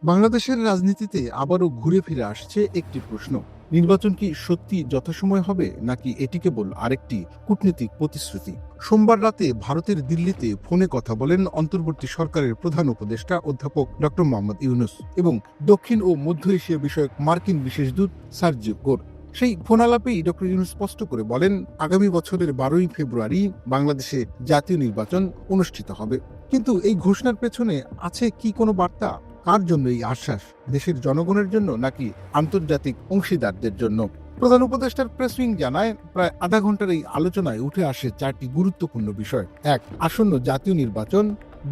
বাংলাদেশের রাজনীতিতে আবারও ঘুরে ফিরে আসছে একটি প্রশ্ন। নির্বাচন কি সত্যি যথাসময়ে হবে, নাকি এটি কেবল আরেকটি কূটনীতিক প্রতিশ্রুতি? সোমবার রাতে ভারতের দিল্লিতে ফোনে কথা বলেন অন্তর্বর্তী সরকারের প্রধান উপদেষ্টা অধ্যাপক ডক্টর মোহাম্মদ ইউনূস এবং দক্ষিণ ও মধ্য এশিয়া বিষয়ক মার্কিন বিশেষ দূত সার্জিও গোর। সেই ফোনালাপেই ডক্টর ইউনূস স্পষ্ট করে বলেন, আগামী বছরের 12ই ফেব্রুয়ারি বাংলাদেশে জাতীয় নির্বাচন অনুষ্ঠিত হবে। কিন্তু এই ঘোষণার পেছনে আছে কি কোনো বার্তা? কার জন্য এই আশ্বাস? দেশের জনগণের জন্য, নাকি আন্তর্জাতিক অংশীদারদের জন্য? প্রধান উপদেষ্টার প্রেস উইং জানায়, প্রায় আধা ঘন্টার এই আলোচনায় উঠে আসে 4টি গুরুত্বপূর্ণ বিষয়। 1. আসন্ন জাতীয় নির্বাচন।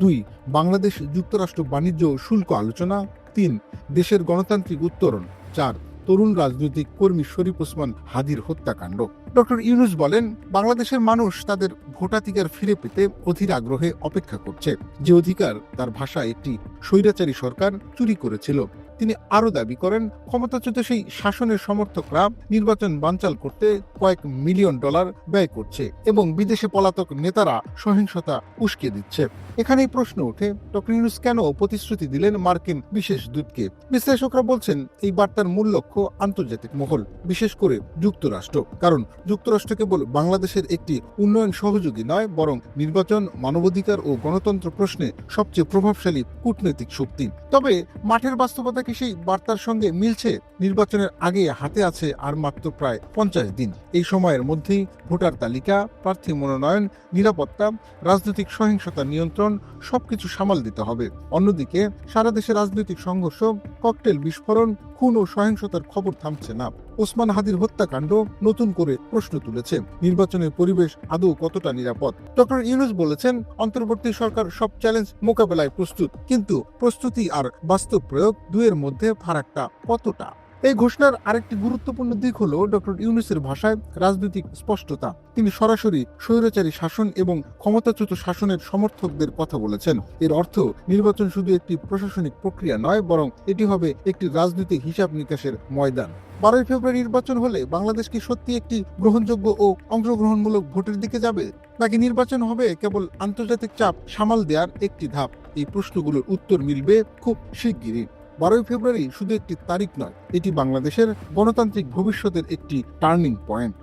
2. বাংলাদেশ যুক্তরাষ্ট্র বাণিজ্য ও শুল্ক আলোচনা। 3. দেশের গণতান্ত্রিক উত্তরণ। 4. তরুণ রাজনৈতিক কর্মী শরীফ ওসমান হাদির হত্যাকাণ্ড। ডক্টর ইউনূস বলেন, বাংলাদেশের মানুষ তাদের ভোটাধিকার ফিরে পেতে অধীর আগ্রহে অপেক্ষা করছে, যে অধিকার তার ভাষায় একটি স্বৈরাচারী সরকার চুরি করেছিল। তিনি আরো দাবি করেন, ক্ষমতাচ্যুত সেই শাসনের সমর্থকরা নির্বাচন বানচাল করতে কয়েক মিলিয়ন ডলার ব্যয় করছে এবং বিদেশে পলাতক নেতারা সহিংসতা উস্কে দিচ্ছে। এখানেই প্রশ্ন ওঠে, ডক্টর ইউনূস কেন প্রতিশ্রুতি দিলেন মার্কিন বিশেষ দূতকে? বিশ্লেষকরা বলছেন, এই বার্তার মূল লক্ষ্য আন্তর্জাতিক মহল, বিশেষ করে যুক্তরাষ্ট্র। কারণ যুক্তরাষ্ট্র কেবল বাংলাদেশের একটি উন্নয়ন সহযোগী নয়, বরং নির্বাচন, মানবাধিকার ও গণতন্ত্র প্রশ্নে সবচেয়ে প্রভাবশালী কূটনৈতিক শক্তি। তবে মাঠের বাস্তবতা কি সেই বার্তার সঙ্গে মিলছে? নির্বাচনের আগে হাতে আছে আর মাত্র প্রায় 50 দিন। এই সময়ের মধ্যেই ভোটার তালিকা, প্রার্থী মনোনয়ন, নিরাপত্তা, রাজনৈতিক সহিংসতা নিয়ন্ত্রণ সবকিছু সামাল দিতে হবে। অন্যদিকে সারা দেশে রাজনৈতিক সংঘর্ষ, ককটেল বিস্ফোরণ, খুন ও সহিংসতার খবর থামছে না। ওসমান হাদির হত্যাকাণ্ড নতুন করে প্রশ্ন তুলেছে, নির্বাচনের পরিবেশ আদৌ কতটা নিরাপদ? ডক্টর ইউনূস বলেছেন, অন্তর্বর্তী সরকার সব চ্যালেঞ্জ মোকাবেলায় প্রস্তুত, কিন্তু প্রস্তুতি আর বাস্তব প্রয়োগ দুয়ের মধ্যে ফারাকটা কতটা? এই ঘোষণার আরেকটি গুরুত্বপূর্ণ দিক হলো ডক্টর ইউনূসের ভাষায় রাজনৈতিক স্পষ্টতা। তিনি সরাসরি স্বৈরাচারী শাসন এবং ক্ষমতাচ্যুত শাসনের সমর্থকদের কথা বলেছেন। এর অর্থ, নির্বাচন শুধু একটি প্রশাসনিক প্রক্রিয়া নয়, বরং এটি হবে একটি রাজনৈতিক হিসাব নিকাশের ময়দান। 12ই ফেব্রুয়ারি নির্বাচন হলে বাংলাদেশ কি সত্যি একটি গ্রহণযোগ্য ও অংশগ্রহণমূলক ভোটের দিকে যাবে, নাকি নির্বাচন হবে কেবল আন্তর্জাতিক চাপ সামাল দেওয়ার একটি ধাপ? এই প্রশ্নগুলোর উত্তর মিলবে খুব শিগগিরই। 12ই ফেব্রুয়ারি শুধু একটি তারিখ নয়, এটি বাংলাদেশের গণতান্ত্রিক ভবিষ্যতের একটি টার্নিং পয়েন্ট।